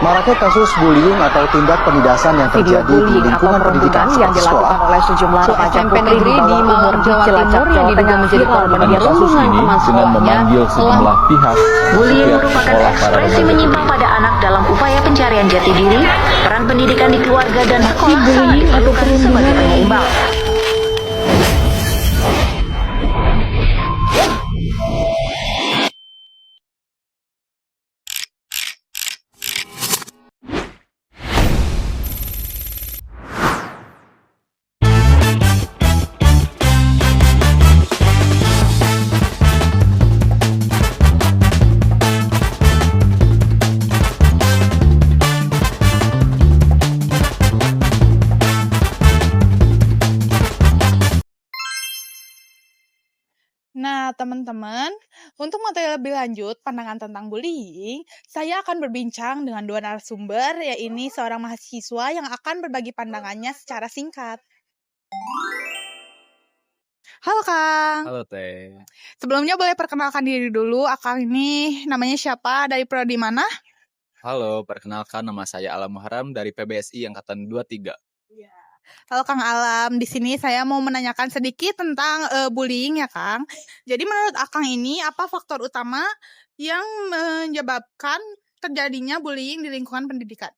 Maraknya kasus bullying atau tindak penindasan yang Video terjadi di bullying atau lingkungan pendidikan perundungan yang seperti dilakukan sekolah. oleh sejumlah remaja SMP putri negeri di di bawah umur Malang, di Jawa Cilacap, Timur yang Jawa diduga Tengah menjadi viral korban media Kasus sosial. ini teman dengan sekolahnya memanggil sejumlah pihak. Bullying pihak merupakan sekolah, para ekspresi remaja menyimpang pada anak dalam upaya pencarian jati diri, peran pendidikan di keluarga dan sekolah sangat bullying atau diperlukan sebagai penyeimbang. Nah, teman-teman, untuk materi lebih lanjut pandangan tentang bullying, saya akan berbincang dengan dua narasumber, yaitu seorang mahasiswa yang akan berbagi pandangannya secara singkat. Halo Kang, Halo Teh. sebelumnya boleh perkenalkan diri dulu, Akang ini namanya siapa, dari prodi mana? Halo, perkenalkan nama saya Alam Muharam dari PBSI Angkatan 23. Halo Kang Alam, di sini saya mau menanyakan sedikit tentang bullying ya Kang. Jadi menurut Akang ini apa faktor utama yang menyebabkan terjadinya bullying di lingkungan pendidikan?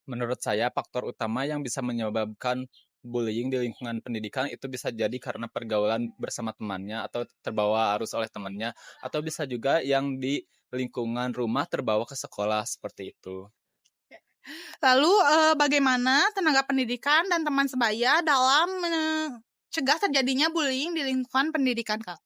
Menurut saya, faktor utama yang bisa menyebabkan bullying di lingkungan pendidikan itu bisa jadi karena pergaulan bersama temannya atau terbawa arus oleh temannya, atau bisa juga yang di lingkungan rumah terbawa ke sekolah seperti itu. Lalu bagaimana tenaga pendidikan dan teman sebaya dalam mencegah terjadinya bullying di lingkungan pendidikan Kang?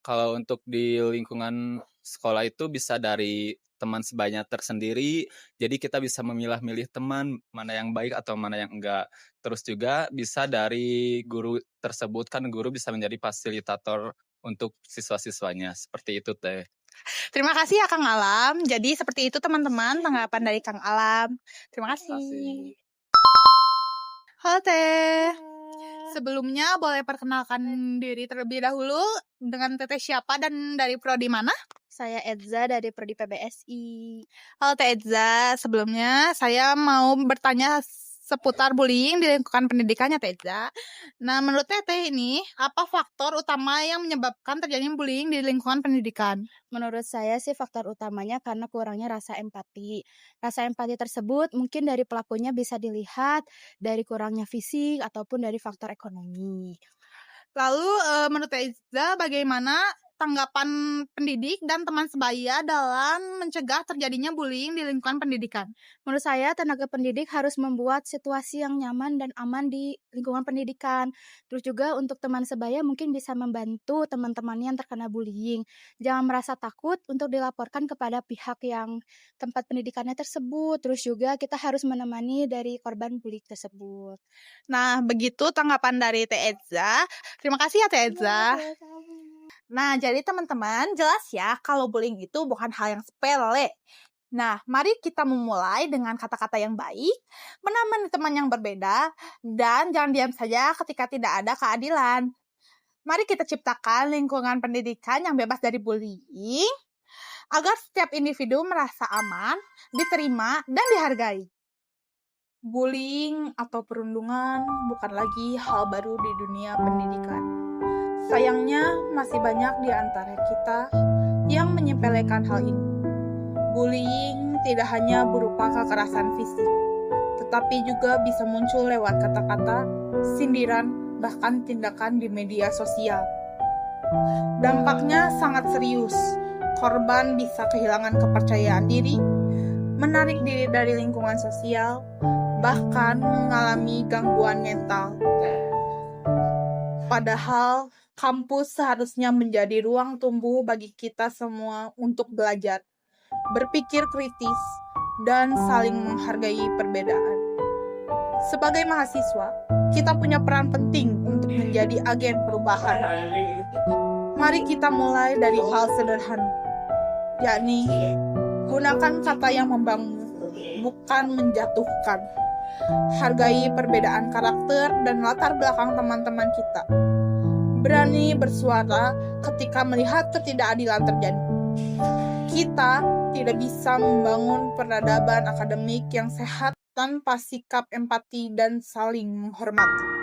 Kalau untuk di lingkungan sekolah itu bisa dari teman sebayanya tersendiri, jadi kita bisa memilah-milih teman mana yang baik atau mana yang enggak. Terus juga bisa dari guru tersebut, kan guru bisa menjadi fasilitator untuk siswa-siswanya, seperti itu Teh. Terima kasih ya Kang Alam. Jadi seperti itu teman-teman tanggapan dari Kang Alam. Terima Terima kasih. kasih. Halo Teh. Sebelumnya boleh perkenalkan diri terlebih dahulu dengan Teteh siapa dan dari prodi mana? Saya Edza dari Prodi PBSI. Halo Teh Edza, sebelumnya saya mau bertanya seputar bullying di lingkungan pendidikannya Teh Edza. Nah, menurut Teteh ini, apa faktor utama yang menyebabkan terjadinya bullying di lingkungan pendidikan? Menurut saya sih faktor utamanya karena kurangnya rasa empati. Rasa empati tersebut mungkin dari pelakunya bisa dilihat dari kurangnya fisik ataupun dari faktor ekonomi. Lalu menurut Teh Edza, bagaimana tanggapan pendidik dan teman sebaya dalam mencegah terjadinya bullying di lingkungan pendidikan? Menurut saya tenaga pendidik harus membuat situasi yang nyaman dan aman di lingkungan pendidikan. Terus juga untuk teman sebaya mungkin bisa membantu teman-temannya yang terkena bullying. Jangan merasa takut untuk dilaporkan kepada pihak yang tempat pendidikannya tersebut. Terus juga kita harus menemani dari korban bullying tersebut. Nah, begitu tanggapan dari Teh Edza. Terima kasih ya Teh Edza. Nah, jadi teman-teman jelas ya kalau bullying itu bukan hal yang sepele. Nah, mari kita memulai dengan kata-kata yang baik, menemani teman yang berbeda, dan jangan diam saja ketika tidak ada keadilan. Mari kita ciptakan lingkungan pendidikan yang bebas dari bullying, agar setiap individu merasa aman, diterima, dan dihargai. Bullying atau perundungan bukan lagi hal baru di dunia pendidikan. Sayangnya, masih banyak di antara kita yang menyepelekan hal ini. Bullying tidak hanya berupa kekerasan fisik, tetapi juga bisa muncul lewat kata-kata, sindiran, bahkan tindakan di media sosial. Dampaknya sangat serius. Korban bisa kehilangan kepercayaan diri, menarik diri dari lingkungan sosial, bahkan mengalami gangguan mental. Padahal kampus seharusnya menjadi ruang tumbuh bagi kita semua untuk belajar, berpikir kritis, dan saling menghargai perbedaan. Sebagai mahasiswa, kita punya peran penting untuk menjadi agen perubahan. Mari kita mulai dari hal sederhana, yakni gunakan kata yang membangun, bukan menjatuhkan. Hargai perbedaan karakter dan latar belakang teman-teman kita. Berani bersuara ketika melihat ketidakadilan terjadi. Kita tidak bisa membangun peradaban akademik yang sehat tanpa sikap empati dan saling menghormati.